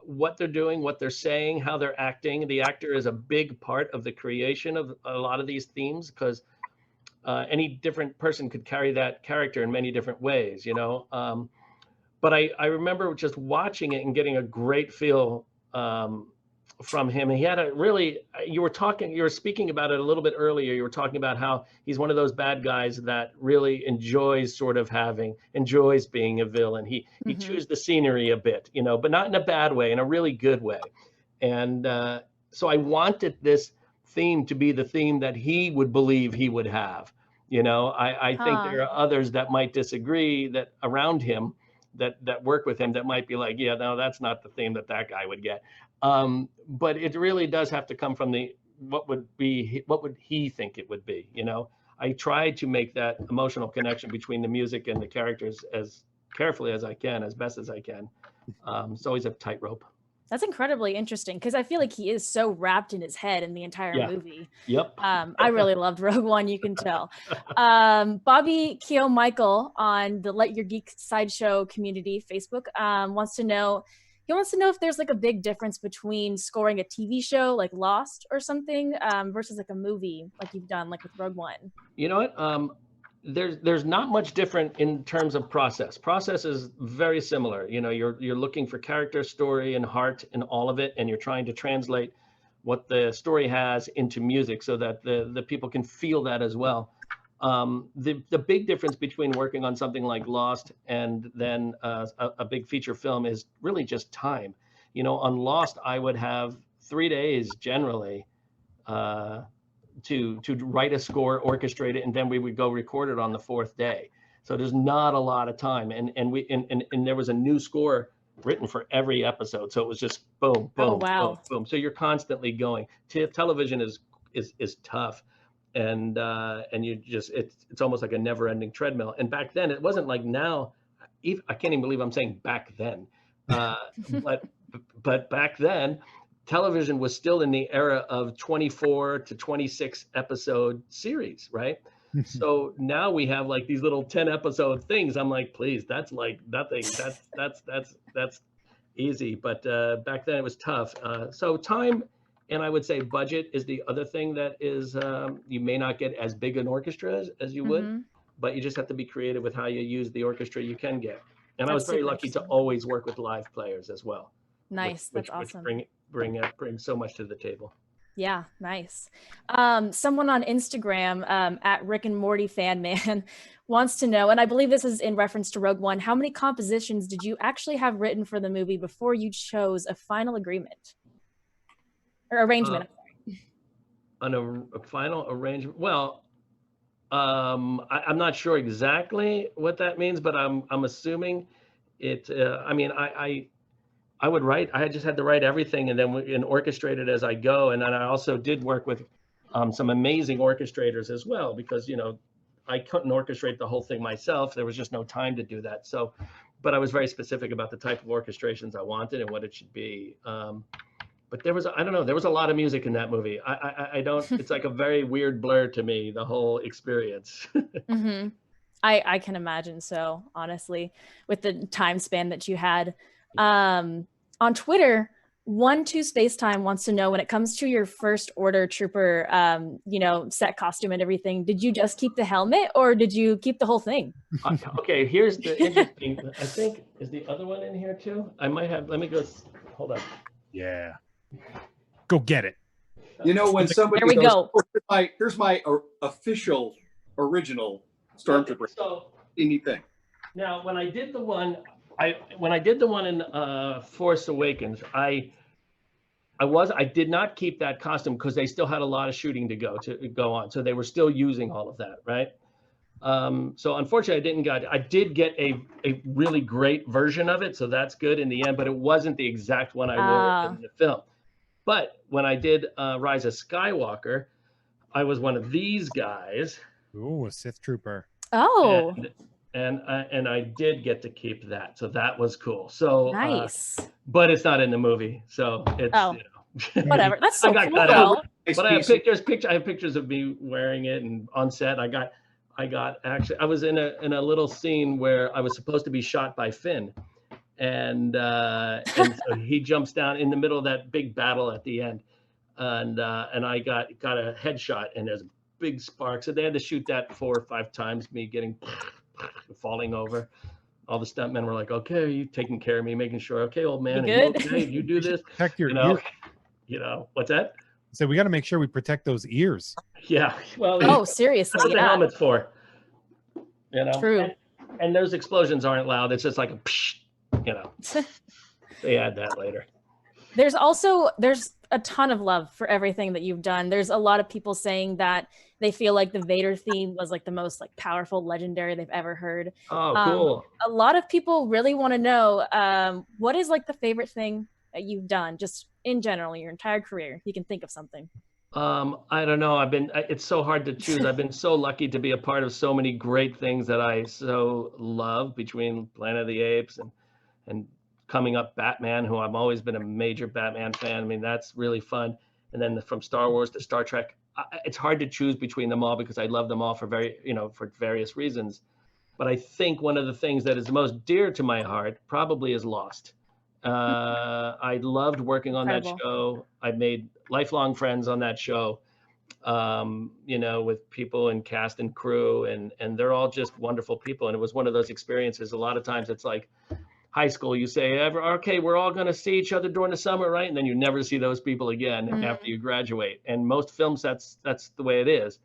what they're doing, what they're saying, how they're acting. The actor is a big part of the creation of a lot of these themes, because any different person could carry that character in many different ways, you know. But I remember just watching it and getting a great feel from him. And he had a really, you were speaking about it a little bit earlier. You were talking about how he's one of those bad guys that really enjoys being a villain. He chews the scenery a bit, you know, but not in a bad way, in a really good way. And so I wanted this theme to be the theme that he would believe he would have. You know, I think there are others that might disagree that around him that work with him that might be like, yeah, no, that's not the theme that guy would get. But it really does have to come from what would he think it would be, you know? I tried to make that emotional connection between the music and the characters as carefully as I can, as best as I can. It's always a tightrope. That's incredibly interesting, because I feel like he is so wrapped in his head in the entire movie. Yep. I really loved Rogue One, you can tell. Bobby Keo Michael on the Let Your Geek Sideshow community Facebook wants to know if there's like a big difference between scoring a TV show like Lost or something versus like a movie like you've done like with Rogue One. You know what? There's not much different in terms of process. Process is very similar. You know, you're looking for character, story, and heart in all of it, and you're trying to translate what the story has into music so that the people can feel that as well. The big difference between working on something like Lost and then a big feature film is really just time. You know, on Lost, I would have 3 days generally to write a score, orchestrate it, and then we would go record it on the 4th day. So there's not a lot of time, and there was a new score written for every episode. So it was just boom, boom, boom, boom. So you're constantly going. Television is tough, and you just it's almost like a never-ending treadmill. And back then it wasn't like now. I can't even believe I'm saying back then, but back then, television was still in the era of 24 to 26 episode series, right? So now we have like these little 10 episode things. I'm like, please, that's like nothing. That's easy. But back then it was tough. So time, and I would say budget is the other thing that is, you may not get as big an orchestra as you would, but you just have to be creative with how you use the orchestra you can get. And I was very lucky to always work with live players as well. Nice. That's awesome. Which bring so much to the table. Yeah, nice. Someone on Instagram at Rick and Morty Fan Man wants to know, and I believe this is in reference to Rogue One, how many compositions did you actually have written for the movie before you chose a final agreement or arrangement? On a final arrangement. Well, I'm not sure exactly what that means, but I'm assuming it. I mean, I would write. I just had to write everything and then orchestrate it as I go. And then I also did work with some amazing orchestrators as well, because you know I couldn't orchestrate the whole thing myself. There was just no time to do that. So, but I was very specific about the type of orchestrations I wanted and what it should be. But there was, I don't know, there was a lot of music in that movie. I don't. It's like a very weird blur to me, the whole experience. I can imagine so, honestly, with the time span that you had. On Twitter, 12 Spacetime wants to know, when it comes to your first order trooper, set costume and everything, did you just keep the helmet or did you keep the whole thing? Okay, here's the interesting, I think, is the other one in here too? I might have, let me go, hold on. Yeah. Go get it. You know, when somebody there we goes, go. Oh, here's my official original Stormtrooper. So, neat thing. Now, when I did the one in Force Awakens, I did not keep that costume because they still had a lot of shooting to go on, so they were still using all of that, right? So unfortunately, I did get a really great version of it, so that's good in the end, but it wasn't the exact one I wore in the film. But when I did Rise of Skywalker, I was one of these guys. Ooh, a Sith trooper. Oh. and I did get to keep that, so that was cool. So Nice. but it's not in the movie, so it's Oh. you know, Whatever. That's so I got cool cut though. out. Nice But I have piece. I have pictures of me wearing it and on set. I got actually I was in a little scene where I was supposed to be shot by Finn, and so he jumps down in the middle of that big battle at the end, and I got a headshot, and there's big sparks. So they had to shoot that 4 or 5 times, me getting falling over. All the stuntmen were like, "Okay, you taking care of me, making sure, okay, old man, are you good? okay? You do this, Protect your you know, ears. you know, what's that? So we got to make sure we protect those ears. Yeah, well, Oh, that's seriously. what the Yeah. helmet's for, you know. True. And those explosions aren't loud. It's just like a, psh, you know. They add that later. There's a ton of love for everything that you've done. There's a lot of people saying that they feel like the Vader theme was like the most like powerful, legendary they've ever heard. Oh, cool. A lot of people really want to know what is like the favorite thing that you've done, just in general, your entire career. You can think of something. I don't know. It's so hard to choose. I've been so lucky to be a part of so many great things that I so love, between Planet of the Apes and coming up Batman, who I've always been a major Batman fan. I mean, that's really fun. And then from Star Wars to Star Trek, it's hard to choose between them all because I love them all for for various reasons. But I think one of the things that is the most dear to my heart probably is Lost. I loved working on that Incredible. show. I made lifelong friends on that show, with people and cast and crew, and they're all just wonderful people. And it was one of those experiences. A lot of times it's like high school, you say, okay, we're all going to see each other during the summer, right? And then you never see those people again after you graduate. And most films, that's the way it is.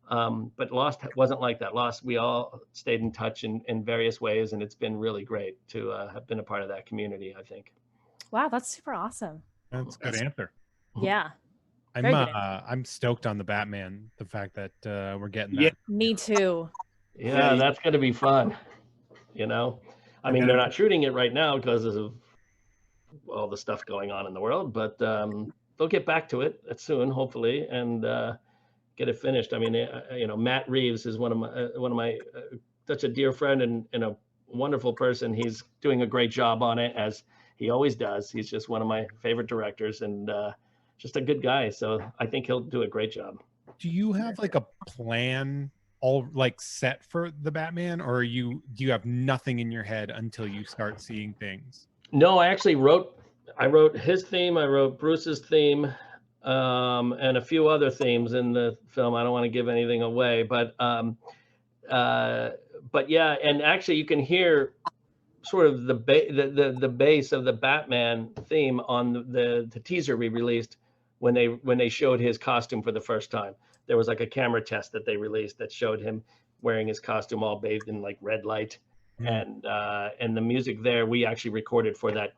But Lost wasn't like that. Lost, we all stayed in touch in various ways, and it's been really great to have been a part of that community, I think. Wow, that's super awesome. That's a good answer. Yeah. I'm stoked on the Batman. The fact that we're getting Yeah. that. Me too. Yeah, that's going to be fun. I mean, they're not shooting it right now because of all the stuff going on in the world, but they'll get back to it soon, hopefully, and get it finished. I mean, Matt Reeves is one of my such a dear friend and a wonderful person. He's doing a great job on it, as he always does. He's just one of my favorite directors, and just a good guy. So I think he'll do a great job. Do you have like a plan all like set for the Batman, or do you have nothing in your head until you start seeing things? No, I actually wrote his theme. I wrote Bruce's theme, and a few other themes in the film. I don't want to give anything away, but yeah, and actually you can hear sort of the base of the Batman theme on the teaser we released when they showed his costume for the first time. There was like a camera test that they released that showed him wearing his costume all bathed in like red light, and the music there we actually recorded for that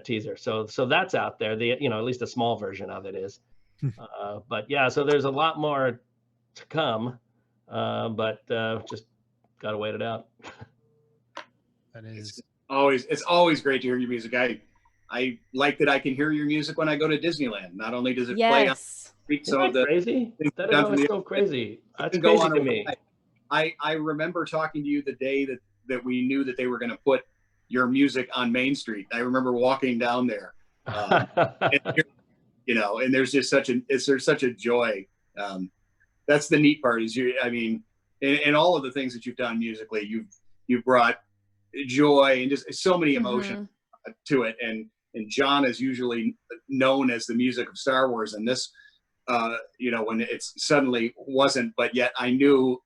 teaser. So that's out there. At least a small version of it is. But yeah, so there's a lot more to come, but just gotta wait it out. That is It's always great to hear your music. I like that I can hear your music when I go to Disneyland. Not only does it play on streets Isn't of that the crazy? That is always so crazy. That's go crazy on to a me. I remember talking to you the day that we knew that they were going to put your music on Main Street. I remember walking down there, and, and there's just there's such a joy. That's the neat part is in all of the things that you've done musically, you've brought joy and just so many emotions to it. And John is usually known as the music of Star Wars, and this, when it suddenly wasn't, but yet I knew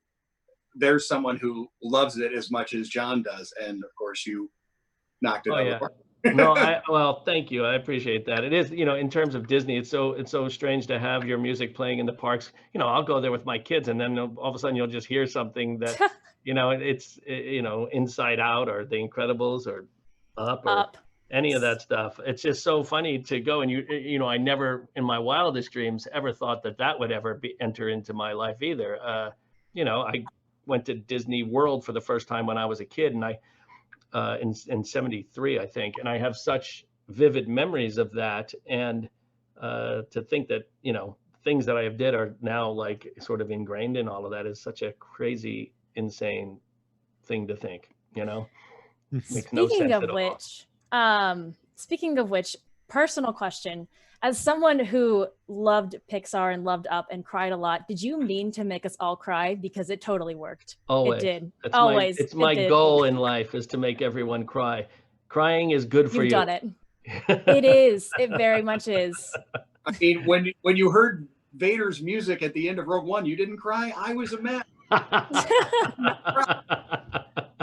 there's someone who loves it as much as John does, and of course you knocked it out of the park. No, well, thank you. I appreciate that. It is, in terms of Disney, it's so strange to have your music playing in the parks. I'll go there with my kids, and then all of a sudden you'll just hear something that, it's Inside Out or The Incredibles or Up or any of that stuff. It's just so funny to go, and I never in my wildest dreams ever thought that would ever enter into my life either. I went to Disney World for the first time when I was a kid, and in 73, I think. And I have such vivid memories of that. And to think that, things that I have did are now like sort of ingrained in all of that is such a crazy, insane thing to think, you know? Makes no sense at all. Speaking of which, personal question. As someone who loved Pixar and loved Up and cried a lot, did you mean to make us all cry? Because it totally worked. Always. It did. It's Always. It's my goal in life is to make everyone cry. Crying is good for You've you. done it. It is. It very much is. I mean, when you heard Vader's music at the end of Rogue One, you didn't cry. I was a mess. A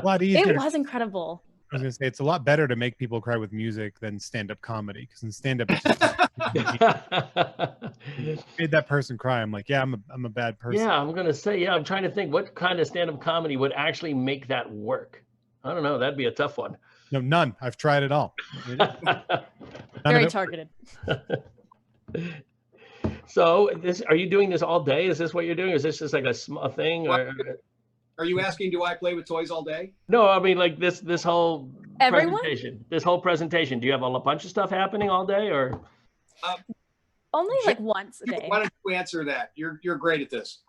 lot easier. It was incredible. I was gonna say it's a lot better to make people cry with music than stand-up comedy, because in stand-up, made that person cry. I'm like, yeah, I'm a bad person. Yeah, I'm gonna say, yeah. I'm trying to think what kind of stand-up comedy would actually make that work. I don't know. That'd be a tough one. No, none. I've tried it all. Very targeted. So, are you doing this all day? Is this what you're doing? Is this just like a small thing? Or... Are you asking, do I play with toys all day? No, I mean like this whole Everyone? presentation. This whole presentation. Do you have a bunch of stuff happening all day, or? Only like once a day. Why don't you answer that? You're great at this.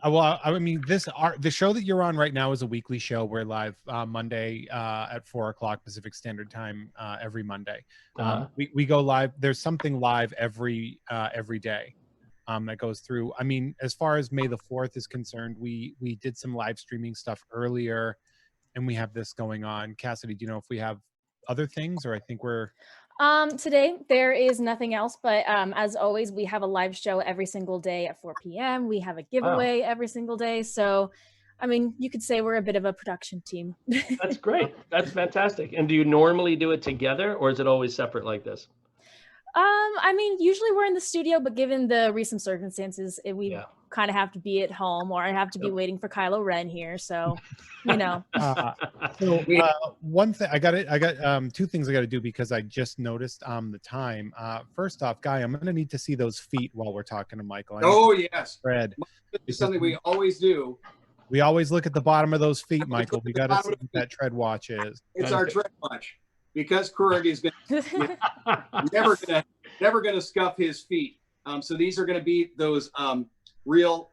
I mean, the show that you're on right now is a weekly show. We're live Monday at 4 o'clock Pacific Standard Time every Monday. We go live. There's something live every day that goes through. I mean, as far as May the 4th is concerned, we did some live streaming stuff earlier, and we have this going on. Cassidy, do you know if we have other things, or I think we're... Today there is nothing else, but as always, we have a live show every single day at 4 p.m. We have a giveaway every single day. So, I mean, you could say we're a bit of a production team. That's great. That's fantastic. And do you normally do it together, or is it always separate like this? I mean, usually we're in the studio, but given the recent circumstances, we kind of have to be at home, or I have to be waiting for Kylo Ren here. So, you know. One thing I got two things I got to do, because I just noticed the time. First off, Guy, I'm gonna need to see those feet while we're talking to Michael. Oh yes, Fred. It's something we always do. We always look at the bottom of those feet, Michael. We got to see what that tread watch is. It's our tread watch, because Kurug is never gonna scuff his feet. So these are gonna be those real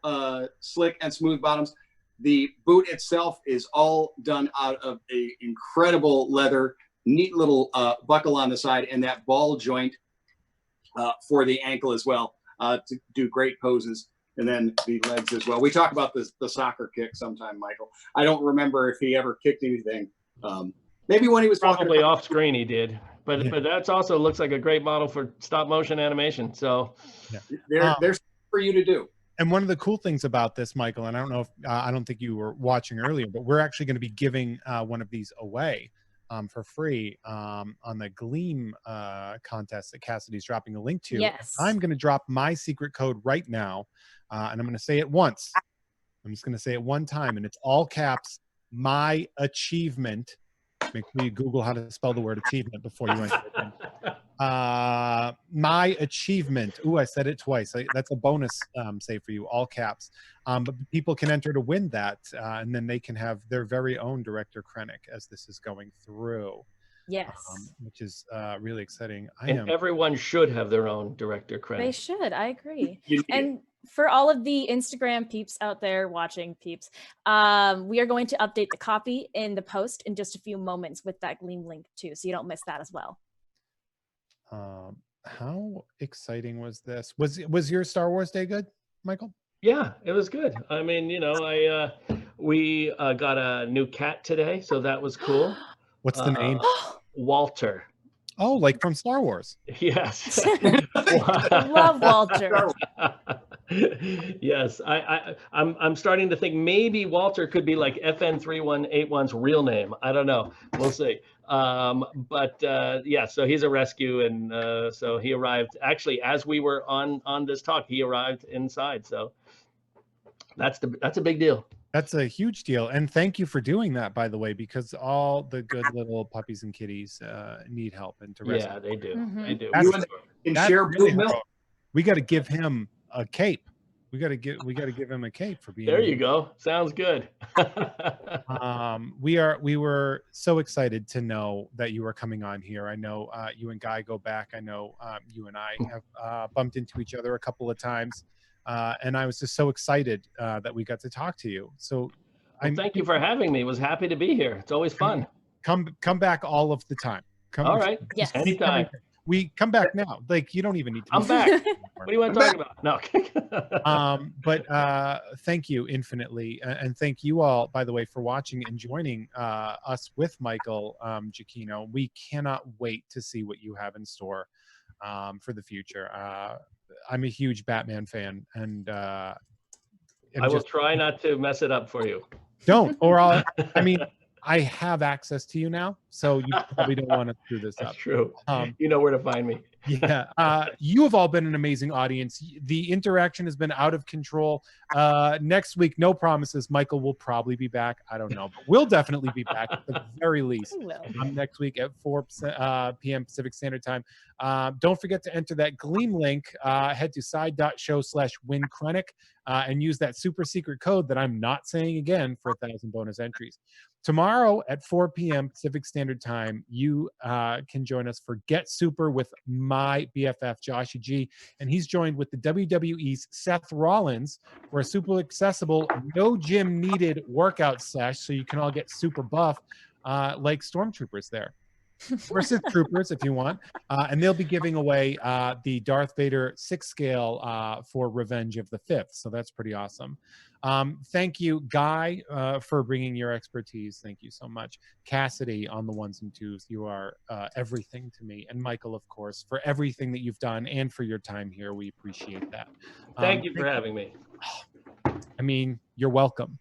slick and smooth bottoms. The boot itself is all done out of a incredible leather, neat little buckle on the side, and that ball joint for the ankle as well to do great poses. And then the legs as well. We talk about the soccer kick sometime, Michael. I don't remember if he ever kicked anything. Maybe when he was probably off screen he did, but that's also looks like a great model for stop motion animation. So there's for you to do. And one of the cool things about this, Michael, and I don't know if I don't think you were watching earlier, but we're actually going to be giving one of these away for free on the Gleam contest that Cassidy's dropping a link to. Yes. I'm going to drop my secret code right now, and I'm going to say it once. I'm just going to say it one time, and it's all caps, my achievement. Make sure you Google how to spell the word achievement before you enter it in. My achievement. Ooh, I said it twice. That's a bonus save for you, all caps. But people can enter to win that, and then they can have their very own Director Krennic as this is going through. Yes. Which is really exciting. Everyone should have their own Director Krennic. They should. I agree. And for all of the Instagram peeps out there watching, peeps, we are going to update the copy in the post in just a few moments with that Gleam link too, so you don't miss that as well. How exciting was this? Was your Star Wars day good, Michael? Yeah, it was good. I mean, you know, we got a new cat today, so that was cool. What's the name? Walter. Oh, like from Star Wars. Yes. Love Walter. Yes, I'm starting to think maybe Walter could be like FN3181's real name. I don't know. We'll see. But yeah, so he's a rescue, and so he arrived actually as we were on this talk. He arrived inside, so that's a big deal. That's a huge deal, and thank you for doing that, by the way, because all the good little puppies and kitties need help and to rescue. Yeah, they do. Mm-hmm. They do. And share blue milk. We got to give him a cape. We got to give him a cape for being. There you go. Sounds good. We were so excited to know that you were coming on here. I know you and Guy go back. I know you and I have bumped into each other a couple of times. And I was just so excited that we got to talk to you. So Well, thank you for having me. Was happy to be here. It's always fun. Come back all of the time. All right. Yes. Anytime. We come back now. Like, you don't even need to. I'm back. What do you want to talk about? No. But thank you infinitely, and thank you all, by the way, for watching and joining us with Michael Giacchino. We cannot wait to see what you have in store for the future. I'm a huge Batman fan, and I will try not to mess it up for you. Don't, or I'll. I mean, I have access to you now, so you probably don't want to screw this up. That's true. You know where to find me. Yeah. You have all been an amazing audience. The interaction has been out of control. Next week, no promises. Michael will probably be back. I don't know, but we'll definitely be back at the very least. Next week at 4 p.m. Pacific Standard Time. Don't forget to enter that Gleam link. Head to side.show/WinKrennic and use that super secret code that I'm not saying again for 1,000 bonus entries. Tomorrow at 4 p.m. Pacific Standard Time, you can join us for Get Super with my BFF, Joshy G. And he's joined with the WWE's Seth Rollins for a super accessible, no gym needed workout sesh so you can all get super buff like Stormtroopers there. Or Sith Troopers if you want. And they'll be giving away the Darth Vader 6 scale for Revenge of the Fifth. So that's pretty awesome. Thank you, Guy, for bringing your expertise. Thank you so much. Cassidy on the ones and twos. You are everything to me. And Michael, of course, for everything that you've done and for your time here. We appreciate that. Thank you for having me. I mean, you're welcome.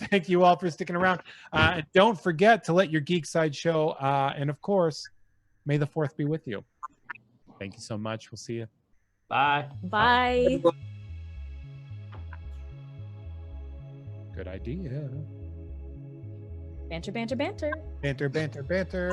Thank you all for sticking around. Don't forget to let your geek side show. And of course, may the 4th be with you. Thank you so much. We'll see you. Bye. Bye. Good idea. Banter, banter, banter. Banter, banter, banter.